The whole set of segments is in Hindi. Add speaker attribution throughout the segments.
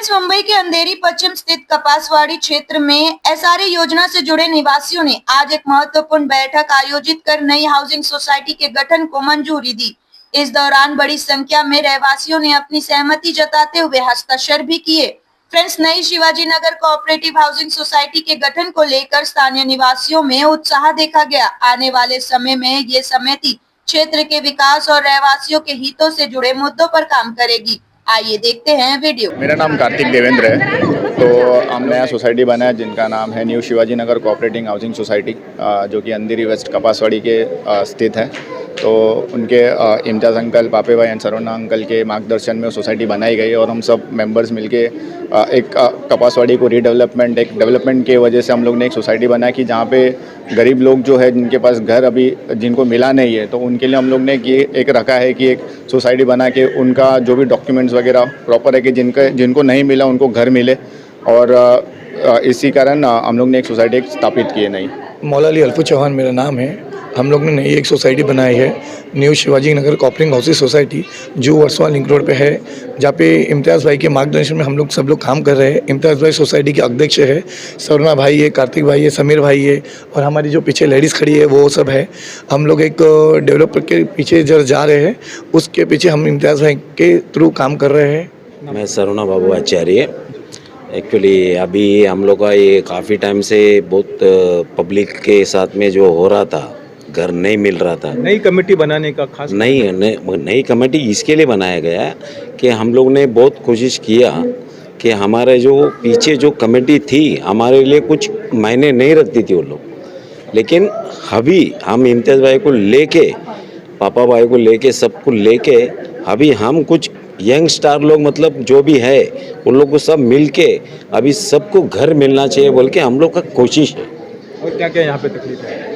Speaker 1: फ्रेंड्स, मुंबई के अंधेरी पश्चिम स्थित कपासवाड़ी क्षेत्र में एसआरए योजना से जुड़े निवासियों ने आज एक महत्वपूर्ण बैठक आयोजित कर नई हाउसिंग सोसाइटी के गठन को मंजूरी दी। इस दौरान बड़ी संख्या में रहवासियों ने अपनी सहमति जताते हुए हस्ताक्षर भी किए। फ्रेंड्स, नई Shivaji Nagar cooperative housing society के गठन को लेकर स्थानीय निवासियों में उत्साह देखा गया। आने वाले समय में ये समिति क्षेत्र के विकास और रहवासियों के हितों से जुड़े मुद्दों पर काम करेगी। आइए देखते हैं वीडियो।
Speaker 2: मेरा नाम कार्तिक देवेंद्र है। तो हम नया सोसाइटी बनाया जिनका नाम है new Shivaji Nagar cooperative housing society, जो कि अंधेरी वेस्ट कपासवाड़ी के स्थित है। तो उनके इम्तियाज़ अंकल, पापे भाई एंड सरोना अंकल के मार्गदर्शन में सोसाइटी बनाई गई और हम सब मेंबर्स मिलके एक कपासवाड़ी को एक डेवलपमेंट के वजह से हम लोग ने एक सोसाइटी बनाया कि जहाँ पे गरीब लोग जो है जिनके पास घर अभी जिनको मिला नहीं है, तो उनके लिए हम लोग ने एक रखा है कि एक सोसाइटी बना के उनका जो भी डॉक्यूमेंट्स वगैरह प्रॉपर है कि जिनको नहीं मिला उनको घर मिले। और इसी कारण हम लोग ने एक सोसाइटी स्थापित की है नई।
Speaker 3: मौला अली अल्फू चौहान मेरा नाम है। हम लोग ने नई एक सोसाइटी बनाई है new Shivaji Nagar cooperative housing society, जो वर्सोवा लिंक रोड पे है, जहाँ पे इम्तियाज़ भाई के मार्गदर्शन में हम लोग सब लोग काम कर रहे हैं। इम्तियाज़ भाई सोसाइटी के अध्यक्ष है, सरोना भाई है, कार्तिक भाई है, समीर भाई है और हमारी जो पीछे लेडीज़ खड़ी है वो सब है। हम लोग एक डेवलपर के पीछे जब जा रहे हैं, उसके पीछे हम इम्तियाज़ भाई के थ्रू काम कर रहे हैं।
Speaker 4: मैं सरोना बाबू आचार्य। एक्चुअली अभी हम लोग का ये काफ़ी टाइम से बहुत पब्लिक के साथ में जो हो रहा था, घर नहीं मिल रहा था। नई कमेटी बनाने का खास नई कमेटी इसके लिए बनाया गया है कि हम लोग ने बहुत कोशिश किया कि हमारे जो पीछे जो कमेटी थी हमारे लिए कुछ मायने नहीं रखती थी वो लोग, लेकिन अभी हम इम्तियाज़ भाई को लेके, पापा भाई को लेके, सबको लेके अभी हम कुछ यंग स्टार लोग मतलब जो भी है उन लोग को सब मिल के अभी सबको घर मिलना चाहिए बोल के हम लोग का कोशिश है।
Speaker 5: और क्या क्या यहाँ पे तकलीफ है?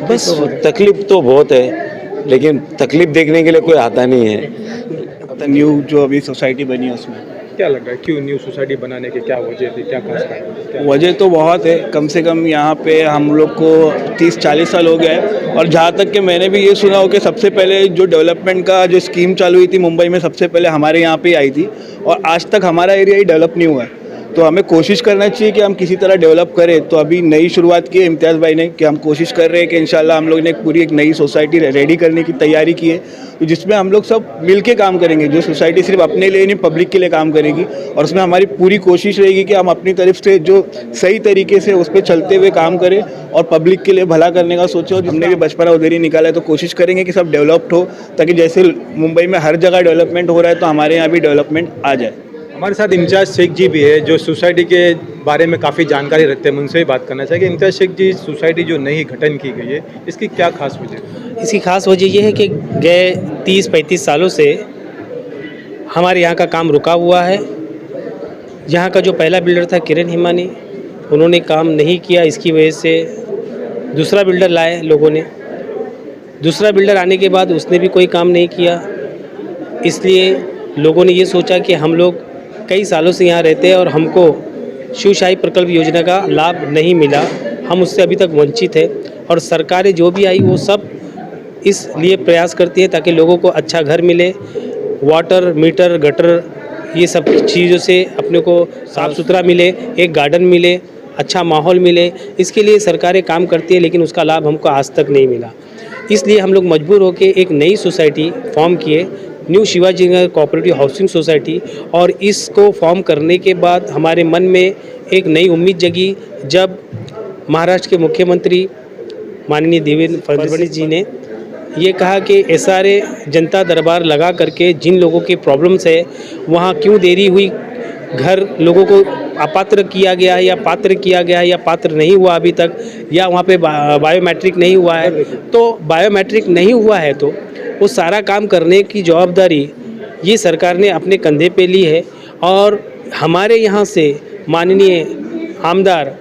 Speaker 4: बस तकलीफ तो बहुत है, लेकिन तकलीफ देखने के लिए कोई आता नहीं है।
Speaker 6: न्यू जो अभी सोसाइटी बनी है उसमें
Speaker 5: क्या लग रहा है, क्यों न्यू सोसाइटी बनाने की क्या वजह थी, क्या खास कारण?
Speaker 6: वजह तो बहुत है। कम से कम यहाँ पे हम लोग को 30-40 साल हो गया है और जहाँ तक कि मैंने भी ये सुना हो कि सबसे पहले जो डेवलपमेंट का जो स्कीम चालू हुई थी मुंबई में, सबसे पहले हमारे यहाँ पे आई थी और आज तक हमारा एरिया ही डेवलप नहीं हुआ है। तो हमें कोशिश करना चाहिए कि हम किसी तरह डेवलप करें। तो अभी नई शुरुआत की है इम्तियाज़ भाई ने कि हम कोशिश कर रहे हैं कि इंशाल्लाह हम लोग ने पूरी एक नई सोसाइटी रेडी करने की तैयारी की है, तो जिसमें हम लोग सब मिल के काम करेंगे। जो सोसाइटी सिर्फ अपने लिए नहीं पब्लिक के लिए काम करेगी और उसमें हमारी पूरी कोशिश रहेगी कि हम अपनी तरफ से जो सही तरीके से उस पर चलते हुए काम करें और पब्लिक के लिए भला करने का सोचें। और हमने भी बचपना उधर ही निकाला है, तो कोशिश करेंगे कि सब डेवलप्ड हो, ताकि जैसे मुंबई में हर जगह डेवलपमेंट हो रहा है तो हमारे यहाँ भी डेवलपमेंट आ जाए।
Speaker 5: हमारे साथ इम्तियाज़ शेख जी भी है जो सोसाइटी के बारे में काफ़ी जानकारी रखते हैं। उनसे भी बात करना चाहिए कि इम्तियाज़ शेख जी, सोसाइटी जो नई गठन की गई है इसकी क्या खास वजह है?
Speaker 7: इसकी खास वजह यह है कि गए 30-35 सालों से हमारे यहाँ का काम रुका हुआ है। यहाँ का जो पहला बिल्डर था किरण हिमानी, उन्होंने काम नहीं किया। इसकी वजह से दूसरा बिल्डर लाए लोगों ने। दूसरा बिल्डर आने के बाद उसने भी कोई काम नहीं किया। इसलिए लोगों ने ये सोचा कि हम लोग कई सालों से यहाँ रहते हैं और हमको शिवशाही प्रकल्प योजना का लाभ नहीं मिला, हम उससे अभी तक वंचित है। और सरकारें जो भी आई वो सब इसलिए प्रयास करती है ताकि लोगों को अच्छा घर मिले, वाटर, मीटर, गटर, ये सब चीज़ों से अपने को साफ़ सुथरा मिले, एक गार्डन मिले, अच्छा माहौल मिले। इसके लिए सरकारें काम करती है, लेकिन उसका लाभ हमको आज तक नहीं मिला। इसलिए हम लोग मजबूर होकर एक नई सोसाइटी फॉर्म किए, new Shivaji Nagar cooperative housing society. और इसको फॉर्म करने के बाद हमारे मन में एक नई उम्मीद जगी जब महाराष्ट्र के मुख्यमंत्री माननीय देवेंद्र फडणवीस जी ने ये कहा कि एसआरए जनता दरबार लगा करके जिन लोगों के प्रॉब्लम्स है वहाँ क्यों देरी हुई, घर लोगों को अपात्र किया गया है या पात्र किया गया है या पात्र नहीं हुआ अभी तक, या वहाँ पे बायोमेट्रिक नहीं हुआ है। तो बायोमेट्रिक नहीं हुआ है तो वो सारा काम करने की जवाबदारी ये सरकार ने अपने कंधे पे ली है। और हमारे यहाँ से माननीय आमदार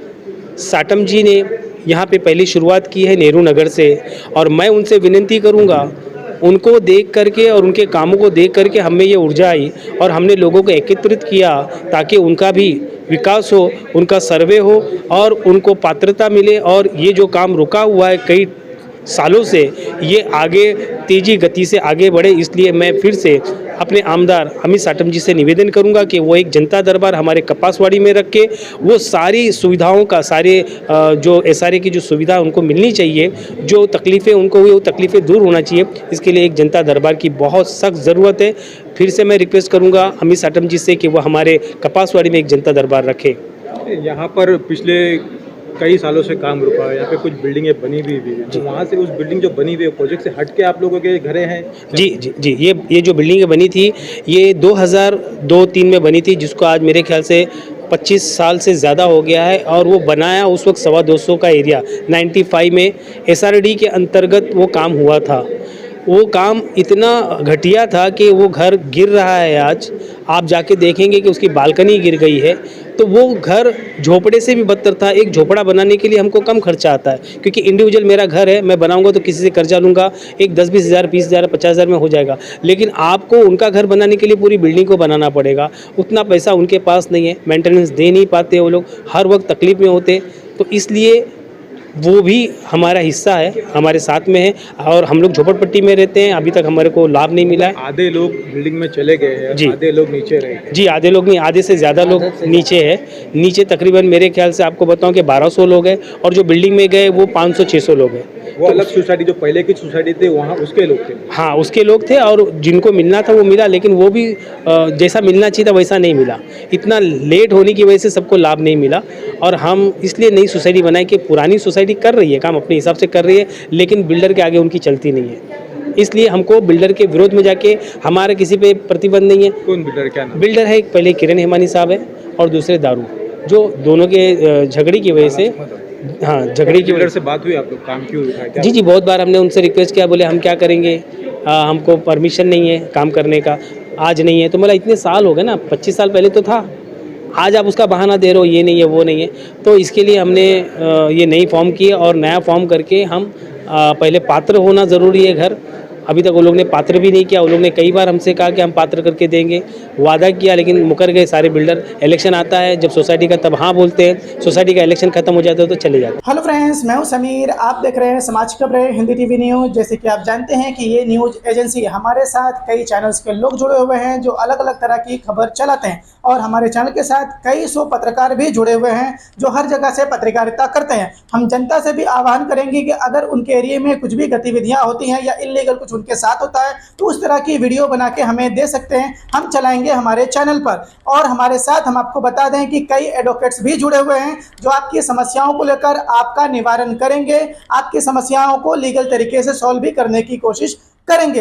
Speaker 7: साटम जी ने यहाँ पे पहली शुरुआत की है नेहरू नगर से, और मैं उनसे विनती करूँगा, उनको देख करके और उनके कामों को देख करके हमें ये ऊर्जा आई और हमने लोगों को एकत्रित किया ताकि उनका भी विकास हो, उनका सर्वे हो और उनको पात्रता मिले। और ये जो काम रुका हुआ है कई सालों से ये आगे तेजी गति से आगे बढ़े। इसलिए मैं फिर से अपने आमदार अमित साटम जी से निवेदन करूंगा कि वो एक जनता दरबार हमारे कपासवाड़ी में रख के वो सारी सुविधाओं का जो एसआरए की जो सुविधा उनको मिलनी चाहिए, जो तकलीफ़ें उनको हुई वो तकलीफ़ें दूर होना चाहिए। इसके लिए एक जनता दरबार की बहुत सख्त ज़रूरत है। फिर से मैं रिक्वेस्ट करूंगा अमित साटम जी से कि वो हमारे कपासवाड़ी में एक जनता दरबार रखें।
Speaker 5: यहाँ पर पिछले कई सालों से काम रुका है, यहाँ पे कुछ बिल्डिंगें बनी भी हुई है, तो वहाँ से उस बिल्डिंग जो बनी हुई है प्रोजेक्ट से हट के आप लोगों के घरें हैं?
Speaker 7: जी जी जी, ये जो बिल्डिंगें बनी थी ये 2002-03 में बनी थी, जिसको आज मेरे ख्याल से 25 साल से ज़्यादा हो गया है। और वो बनाया उस वक्त 225 का एरिया 95 में एसआरडी के अंतर्गत वो काम हुआ था। वो काम इतना घटिया था कि वो घर गिर रहा है। आज आप जाके देखेंगे कि उसकी बालकनी गिर गई है। तो वो घर झोपड़े से भी बदतर था। एक झोपड़ा बनाने के लिए हमको कम खर्चा आता है, क्योंकि इंडिविजुअल मेरा घर है, मैं बनाऊंगा तो किसी से कर्जा लूँगा, एक 10-20 हज़ार 20 हज़ार 50 हज़ार में हो जाएगा। लेकिन आपको उनका घर बनाने के लिए पूरी बिल्डिंग को बनाना पड़ेगा। उतना पैसा उनके पास नहीं है, मेंटेनेंस दे नहीं पाते वो लोग, हर वक्त तकलीफ़ में होते। तो इसलिए वो भी हमारा हिस्सा है, हमारे साथ में है। और हम लोग झोपड़पट्टी में रहते हैं, अभी तक हमारे को लाभ नहीं मिला है।
Speaker 5: आधे लोग बिल्डिंग में चले गए हैं,
Speaker 7: जी।
Speaker 5: आधे लोग नीचे रहे हैं।
Speaker 7: जी, आधे लोग नहीं, आधे से ज़्यादा लोग नीचे है। नीचे तकरीबन मेरे ख्याल से आपको बताऊं कि 1200 लोग हैं, और जो बिल्डिंग में गए वो 500-600 लोग हैं।
Speaker 5: वो अलग सोसाइटी जो पहले की सोसाइटी थी वहाँ उसके लोग थे।
Speaker 7: हाँ, उसके लोग थे, और जिनको मिलना था वो मिला, लेकिन वो भी जैसा मिलना चाहिए था वैसा नहीं मिला। इतना लेट होने की वजह से सबको लाभ नहीं मिला। और हम इसलिए नई सोसाइटी बनाई कि पुरानी सोसाइटी कर रही है काम, अपने हिसाब से कर रही है, लेकिन बिल्डर के आगे उनकी चलती नहीं है। इसलिए हमको बिल्डर के विरोध में जाके, हमारे किसी पे प्रतिबंध नहीं है।
Speaker 5: कौन बिल्डर, क्या नाम?
Speaker 7: बिल्डर है, पहले किरण हिमानी साहब है और दूसरे दारू, जो दोनों के झगड़े की वजह से, हाँ, झगड़े की
Speaker 5: बिल्डर से बात हुई आप लोग, काम क्यों उठाया, क्या?
Speaker 7: जी जी, बहुत बार हमने उनसे रिक्वेस्ट किया, बोले हम क्या करेंगे, हमको परमिशन नहीं है काम करने का, आज नहीं है। तो मतलब इतने साल हो गए ना, 25 साल पहले तो था, आज आप उसका बहाना दे रहे हो, ये नहीं है वो नहीं है। तो इसके लिए हमने ये नई फॉर्म की है, और नया फॉर्म करके हम पहले पात्र होना ज़रूरी है घर। अभी तक वो लोग ने पात्र भी नहीं किया। वो लोग ने कई बार हमसे कहा कि हम पात्र करके देंगे, वादा किया, लेकिन मुकर गए सारे बिल्डर। इलेक्शन आता है जब सोसाइटी का, तब हाँ बोलते हैं, सोसाइटी का इलेक्शन खत्म हो जाता है तो चले जाते हैं।
Speaker 8: हेलो फ्रेंड्स, मैं हूं समीर, आप देख रहे हैं समाज खबरें हिंदी टीवी न्यूज़। जैसे कि आप जानते हैं कि ये न्यूज़ एजेंसी, हमारे साथ कई चैनल्स के लोग जुड़े हुए हैं जो अलग अलग तरह की खबर चलाते हैं, और हमारे चैनल के साथ कई सौ पत्रकार भी जुड़े हुए हैं जो हर जगह से पत्रकारिता करते हैं। हम जनता से भी आह्वान करेंगे कि अगर उनके एरिया में कुछ भी गतिविधियां होती हैं या इलीगल कुछ उनके साथ होता है तो उस तरह की वीडियो बना के हमें दे सकते हैं, हम चलाएंगे हमारे चैनल पर। और हमारे साथ हम आपको बता दें कि कई एडवोकेट्स भी जुड़े हुए हैं जो आपकी समस्याओं को लेकर आपका निवारण करेंगे, आपकी समस्याओं को लीगल तरीके से सॉल्व भी करने की कोशिश करेंगे।